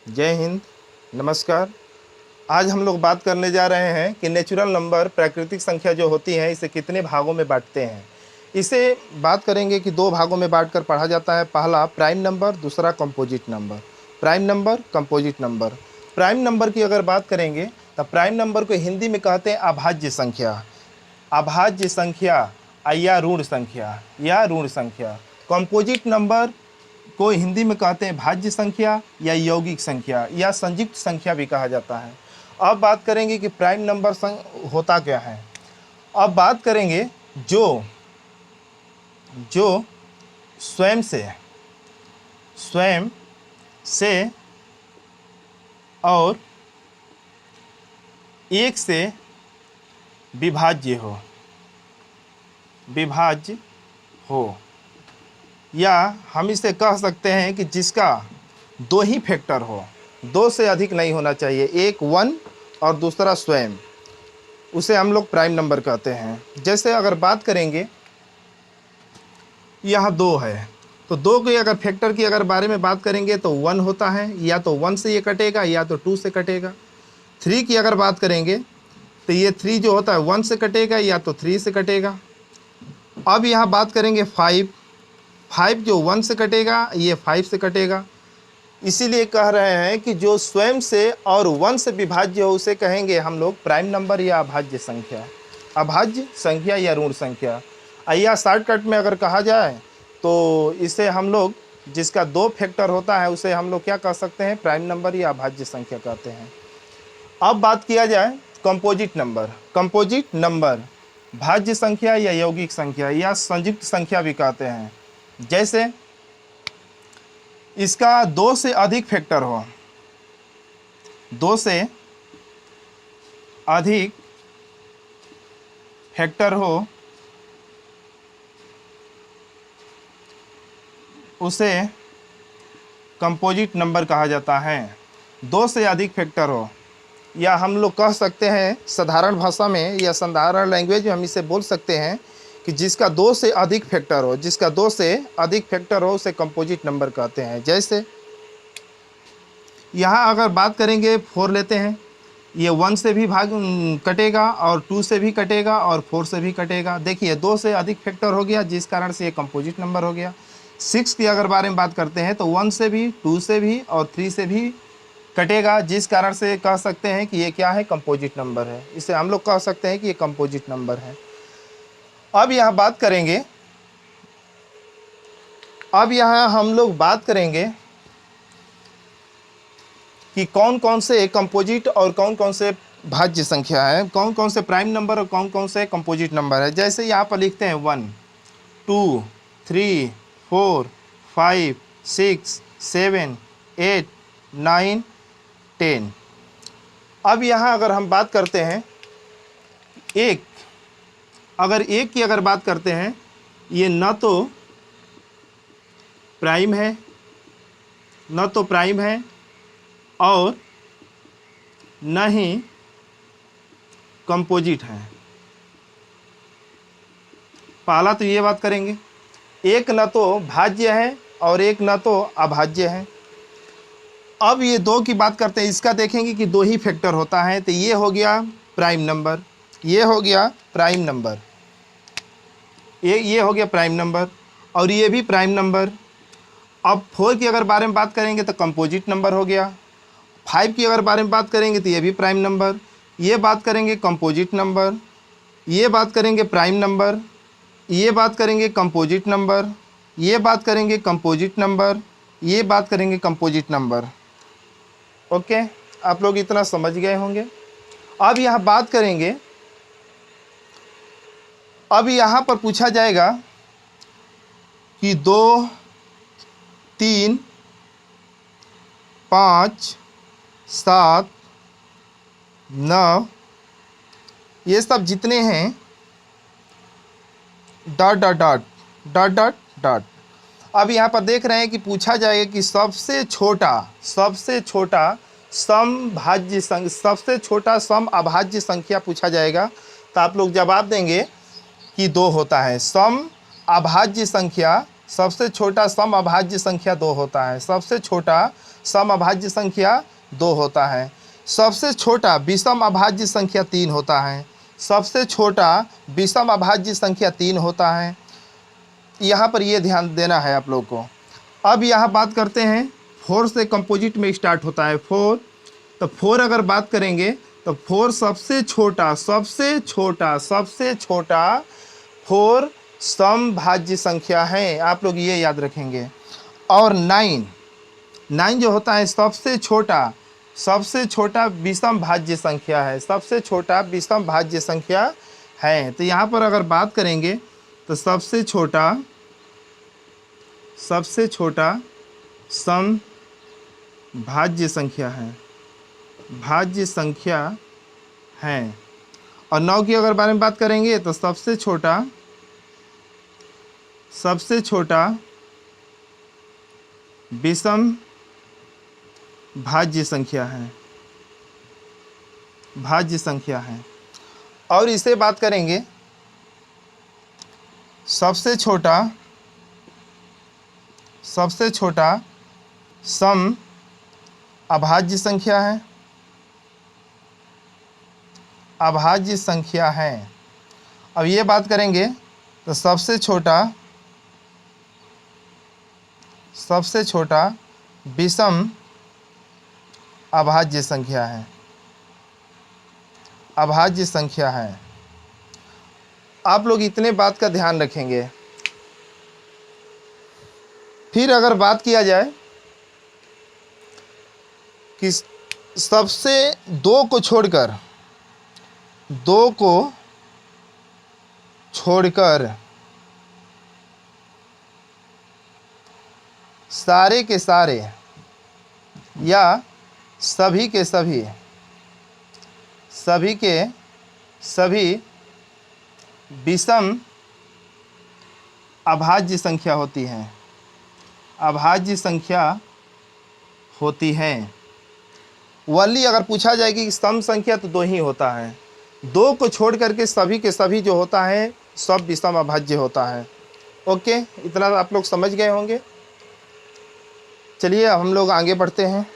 जय हिंद, नमस्कार। आज हम लोग बात करने जा रहे हैं कि नेचुरल नंबर, प्राकृतिक संख्या जो होती है, इसे कितने भागों में बांटते हैं। इसे बात करेंगे कि दो भागों में बांटकर पढ़ा जाता है। पहला प्राइम नंबर, दूसरा composite number. Prime number, composite number. Prime number की अगर बात करेंगे तो प्राइम नंबर को हिंदी में कहते हैं अभाज्य संख्या, अभाज्य संख्या या ऋण संख्या या ऋण संख्या। कंपोजिट नंबर को हिंदी में कहते हैं भाज्य संख्या या यौगिक संख्या या संयुक्त संख्या भी कहा जाता है। अब बात करेंगे कि प्राइम नंबर होता क्या है। अब बात करेंगे जो जो स्वयं से और एक से विभाज्य हो, या हम इसे कह सकते हैं कि जिसका दो ही फैक्टर हो, दो से अधिक नहीं होना चाहिए, एक 1 और दूसरा स्वयं, उसे हम लोग प्राइम नंबर कहते हैं। जैसे अगर बात करेंगे यहाँ 2 है, तो 2 के अगर फैक्टर की अगर बारे में बात करेंगे तो 1 होता है, या तो 1 से ये कटेगा या तो 2 से कटेगा। 3 की अगर बात करेंगे तो ये 3 जो होता है 1 से कटेगा या तो 3 से कटेगा। अब यहाँ बात करेंगे 5 जो 1 से कटेगा ये 5 से कटेगा। इसीलिए कह रहे हैं कि जो स्वयं से और 1 से विभाज्य हो उसे कहेंगे हम लोग प्राइम नंबर या अभाज्य संख्या, अभाज्य संख्या या ऋण संख्या। या शॉर्टकट में अगर कहा जाए तो इसे हम लोग जिसका 2 फैक्टर होता है उसे हम लोग क्या कह सकते हैं, प्राइम नंबर या अभाज्य संख्या कहते हैं। अब बात किया जाए कंपोजिट नंबर। कंपोजिट नंबर भाज्य संख्या या यौगिक संख्या या संयुक्त संख्या भी कहते हैं। जैसे इसका 2 से अधिक फैक्टर हो, 2 से अधिक फैक्टर हो, उसे कंपोजिट नंबर कहा जाता है। 2 से अधिक फैक्टर हो, या हम लोग कह सकते हैं साधारण भाषा में या साधारण लैंग्वेज में हम इसे बोल सकते हैं कि जिसका 2 से अधिक फैक्टर हो, जिसका 2 से अधिक फैक्टर हो उसे कंपोजिट नंबर कहते हैं। जैसे यहाँ अगर बात करेंगे 4 लेते हैं, ये 1 से भी कटेगा और 2 से भी कटेगा और 4 से भी कटेगा। देखिए 2 से अधिक फैक्टर हो गया जिस कारण से ये कंपोजिट नंबर हो गया। 6 की अगर बारे में बात करते हैं तो 1 से भी, 2 से भी और 3 से भी कटेगा, जिस कारण से कह सकते हैं कि ये क्या है, कंपोजिट नंबर है। इसे हम लोग कह सकते हैं कि ये कंपोजिट नंबर है। अब यहाँ हम लोग बात करेंगे कि कौन कौन से कंपोजिट और कौन कौन से भाज्य संख्या है, कौन कौन से प्राइम नंबर और कौन कौन से कंपोजिट नंबर है। जैसे यहाँ पर लिखते हैं 1, 2, 3, 4, 5, 6, 7, 8, 9, 10। अब यहाँ अगर हम बात करते हैं एक की अगर बात करते हैं, ये न तो प्राइम है और न ही कंपोजिट है। पहला तो ये बात करेंगे, एक न तो भाज्य है और एक न तो अभाज्य है। अब ये 2 की बात करते हैं, इसका देखेंगे कि 2 ही फैक्टर होता है, तो ये हो गया प्राइम नंबर, ये हो गया प्राइम नंबर, ये हो गया प्राइम नंबर और ये भी प्राइम नंबर। अब 4 की अगर बारे में बात करेंगे तो कंपोजिट नंबर हो गया। 5 की अगर बारे में बात करेंगे तो ये भी प्राइम नंबर, ये बात करेंगे कंपोजिट नंबर, ये बात करेंगे प्राइम नंबर, ये बात करेंगे कंपोजिट नंबर, ये बात करेंगे कंपोजिट नंबर, ये बात करेंगे कंपोजिट नंबर। ओके, आप लोग इतना समझ गए होंगे। अब यहाँ बात करेंगे, अब यहाँ पर पूछा जाएगा कि 2, 3, 5, 7, 9 ये सब जितने हैं dot dot dot dot dot dot. अब यहाँ पर देख रहे हैं कि पूछा जाएगा कि सबसे छोटा सम अभाज्य संख्या पूछा जाएगा, तो आप लोग जवाब देंगे कि 2 होता है। सम अभाज्य संख्या, सबसे छोटा सम अभाज्य संख्या 2 होता है। सबसे छोटा सम अभाज्य संख्या 2 होता है। सबसे छोटा विषम अभाज्य संख्या 3 होता है। सबसे छोटा विषम अभाज्य संख्या 3 होता है। यहाँ पर ये ध्यान देना है आप लोग को। अब यहाँ बात करते हैं 4 से कंपोजिट में स्टार्ट होता है 4। तो 4 अगर बात करेंगे तो 4 सबसे छोटा 4 समभाज्य संख्या है, आप लोग ये याद रखेंगे। और 9 जो होता है सबसे छोटा विषम भाज्य संख्या है, सबसे छोटा विषम भाज्य संख्या है। तो यहाँ पर अगर बात करेंगे तो सबसे छोटा सम भाज्य संख्या है, भाज्य संख्या है। और 9 की अगर बारे में बात करेंगे तो सबसे छोटा विषम भाज्य संख्या है, भाज्य संख्या है। और इसे बात करेंगे सबसे छोटा सम अभाज्य संख्या है, अभाज्य संख्या है। अब ये बात करेंगे तो सबसे छोटा विषम अभाज्य संख्या है, अभाज्य संख्या है। आप लोग इतने बात का ध्यान रखेंगे। फिर अगर बात किया जाए कि सबसे 2 को छोड़कर सारे के सारे या सभी के सभी विषम अभाज्य संख्या होती हैं, अभाज्य संख्या होती है। वली अगर पूछा जाए कि सम संख्या तो 2 ही होता है, 2 को छोड़ करके सभी के सभी जो होता है सब विषम अभाज्य होता है। ओके, इतना आप लोग समझ गए होंगे। चलिए हम लोग आगे बढ़ते हैं।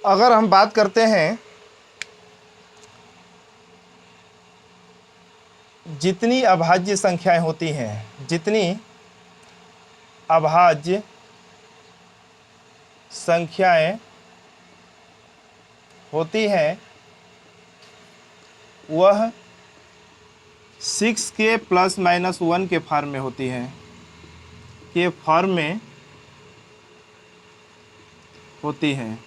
अगर हम बात करते हैं जितनी अभाज्य संख्याएं होती हैं, जितनी अभाज्य संख्याएं होती हैं वह 6k ± 1 के फॉर्म में होती हैं, के फॉर्म में होती हैं।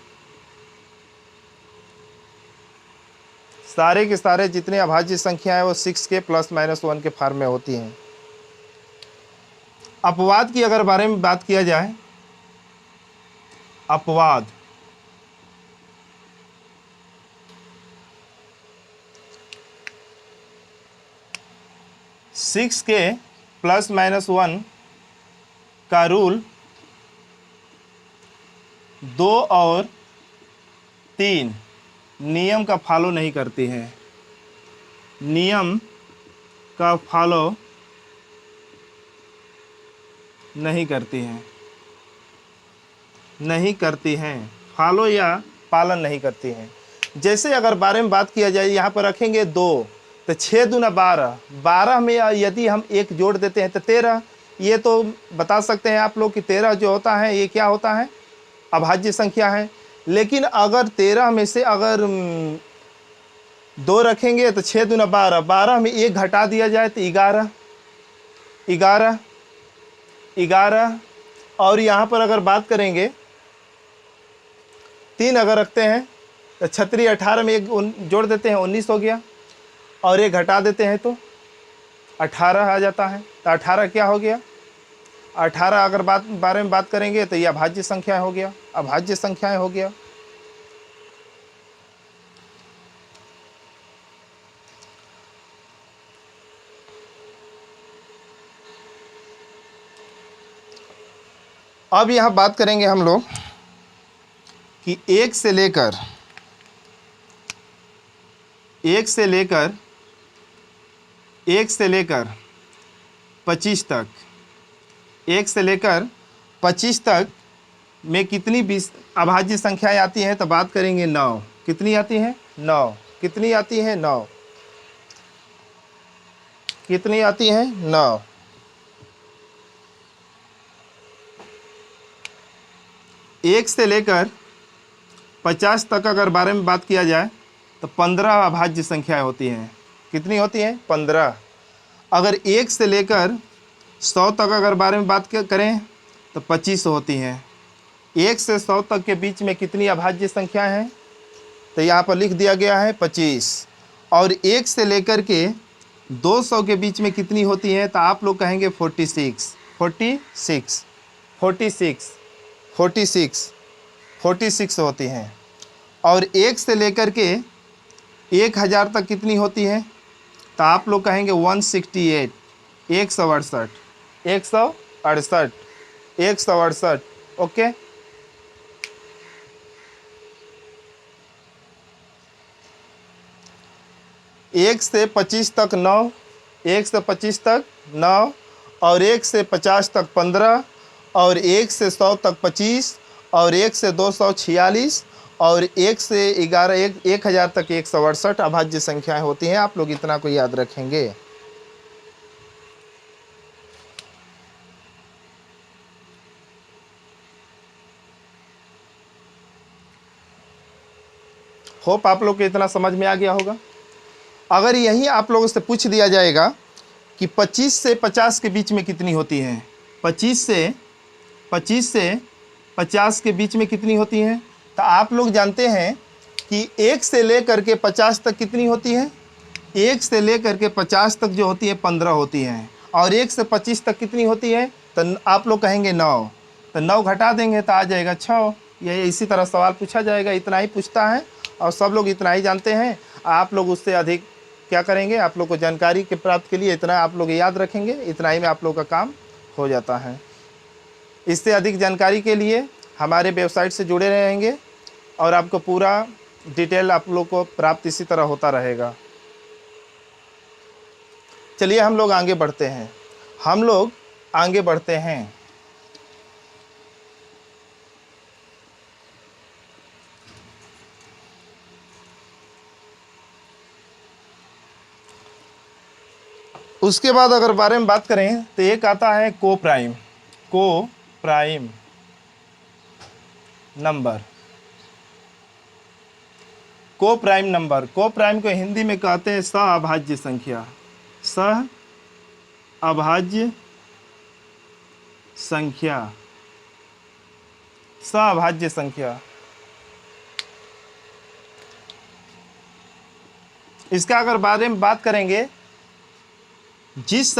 सारे के सारे जितने अभाज्य संख्या है वो 6k ± 1 के फॉर्म में होती हैं। अपवाद की अगर बारे में बात किया जाए, अपवाद सिक्स के ± 1 का रूल 2 और 3 नियम का फॉलो नहीं करती है, नियम का फॉलो नहीं करती हैं, नहीं करती हैं, फॉलो या पालन नहीं करती हैं। जैसे अगर बारे में बात किया जाए, यहाँ पर रखेंगे 2 तो 6 दूना 12, 12 में यदि हम 1 जोड़ देते हैं तो 13। ये तो बता सकते हैं आप लोग कि 13 जो होता है ये क्या होता है, अभाज्य संख्या है। लेकिन अगर 13 में से अगर 2 रखेंगे तो 6 दूना 12, 12 में 1 घटा दिया जाए तो 11, 11, 11। और यहाँ पर अगर बात करेंगे 3 अगर रखते हैं तो 36, 18 में 1 जोड़ देते हैं 19 हो गया, और 1 घटा देते हैं तो 18 आ जाता है। तो 18 क्या हो गया, 18 अगर बारे में बात करेंगे तो ये अभाज्य संख्या हो गया, अभाज्य संख्याएं हो गया। अब यहाँ बात करेंगे हम लोग कि 1 से लेकर 25 तक, 1 से लेकर 25 तक में कितनी अभाज्य संख्याएं आती हैं, तो बात करेंगे 9। कितनी आती हैं? 9। कितनी आती हैं? 9। कितनी आती हैं? 9। एक से लेकर 50 तक अगर बारे में बात किया जाए तो 15 अभाज्य संख्याएं होती हैं। कितनी होती हैं? 15। अगर 1 से लेकर 100 तक अगर बारे में बात करें तो 25 होती हैं। 1 से 100 तक के बीच में कितनी अभाज्य संख्याएं हैं, तो यहाँ पर लिख दिया गया है 25। और 1 से लेकर के 200 के बीच में कितनी होती हैं, तो आप लोग कहेंगे 46। 46 46 46 46 होती हैं। और 1 से लेकर के 1000 तक कितनी होती है, तो आप लोग कहेंगे 168 168 168 168। ओके, एक से 25 तक 9, 1 से 25 तक 9, और 1 से 50 तक 15, और 1 से 100 तक 25, और 1 से 200 46, और 1 से 1000 तक 168 अभाज्य संख्याएं होती हैं। आप लोग इतना को याद रखेंगे। होप आप लोग को इतना समझ में आ गया होगा। अगर यही आप लोगों से पूछ दिया जाएगा कि 25 से 50 के बीच में कितनी होती हैं, 25 से 50 के बीच में कितनी होती हैं, तो आप लोग जानते हैं कि 1 से लेकर के 50 तक कितनी होती है, 1 से लेकर के 50 तक जो होती है 15 होती हैं। और 1 से 25 तक कितनी होती है, तो आप लोग कहेंगे 9। तो 9 घटा देंगे तो आ जाएगा 6। ये इसी तरह सवाल पूछा जाएगा, इतना ही पूछता है और सब लोग इतना ही जानते हैं। आप लोग उससे अधिक क्या करेंगे, आप लोग को जानकारी के प्राप्त के लिए इतना आप लोग याद रखेंगे, इतना ही में आप लोग का काम हो जाता है। इससे अधिक जानकारी के लिए हमारे वेबसाइट से जुड़े रहेंगे और आपको पूरा डिटेल आप लोग को प्राप्त इसी तरह होता रहेगा। चलिए हम लोग आगे बढ़ते हैं। उसके बाद अगर बारे में बात करें तो एक आता है को प्राइम नंबर। को प्राइम को हिंदी में कहते हैं सह-अभाज्य संख्या। सह-अभाज्य संख्या। इसका अगर बारे में बात करेंगे, जिस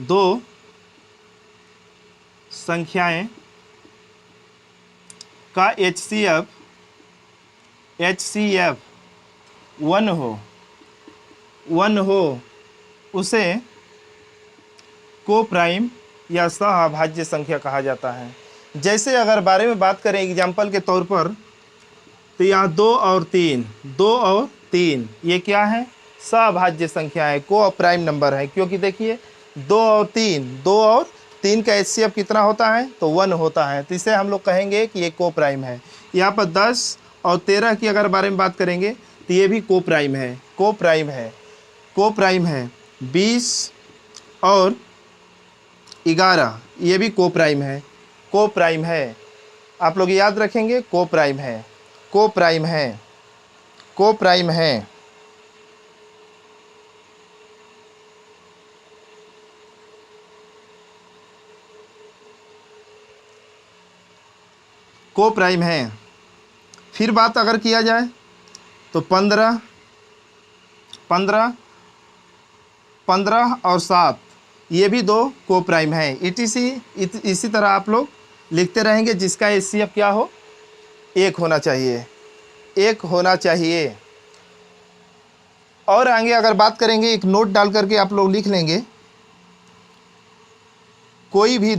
दो संख्याएं का HCF 1 हो उसे को प्राइम या सह-अभाज्य संख्या कहा जाता है। जैसे अगर बारे में बात करें एग्जाम्पल के तौर पर, तो यहाँ 2 और 3 ये क्या है, सह-अभाज्य संख्या है, को प्राइम नंबर है। क्योंकि देखिए 2 और 3 का HCF कितना होता है, तो 1 होता है। तो इसे हम लोग कहेंगे कि ये को प्राइम है। यहाँ पर 10 और 13 की अगर बारे में बात करेंगे तो ये भी को प्राइम है। 20 और 11 ये भी को प्राइम है। आप लोग याद रखेंगे, को प्राइम है। को प्राइम है। फिर बात अगर किया जाए तो 15 और 7 ये भी 2 को प्राइम है। इसी तरह आप लोग लिखते रहेंगे, जिसका HCF क्या हो, 1 होना चाहिए। और आगे अगर बात करेंगे, एक नोट डाल करके आप लोग लिख लेंगे, कोई भी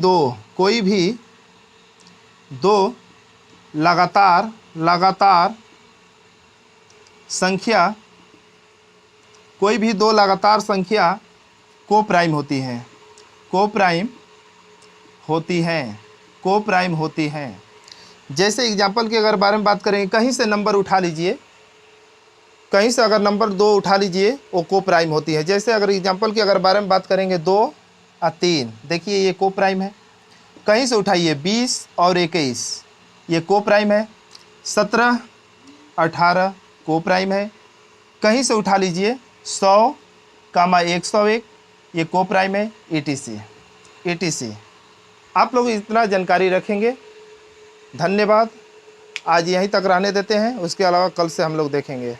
दो लगातार संख्या, कोई भी दो लगातार संख्या कोप्राइम होती हैं, कोप्राइम होती हैं। जैसे एग्जाम्पल के अगर बारे में बात करेंगे, कहीं से नंबर उठा लीजिए, कहीं से अगर नंबर 2 उठा लीजिए, वो कोप्राइम होती है। जैसे अगर एग्जाम्पल के अगर बारे में बात करेंगे 2 और 3, देखिए ये कोप्राइम है। कहीं से उठाइए 20 और 21, ये कोप्राइम है। 17, 18 कोप्राइम है। कहीं से उठा लीजिए 100, 101, ये कोप्राइम है, etc। आप लोग इतना जानकारी रखेंगे। धन्यवाद। आज यहीं तक रहने देते हैं, उसके अलावा कल से हम लोग देखेंगे।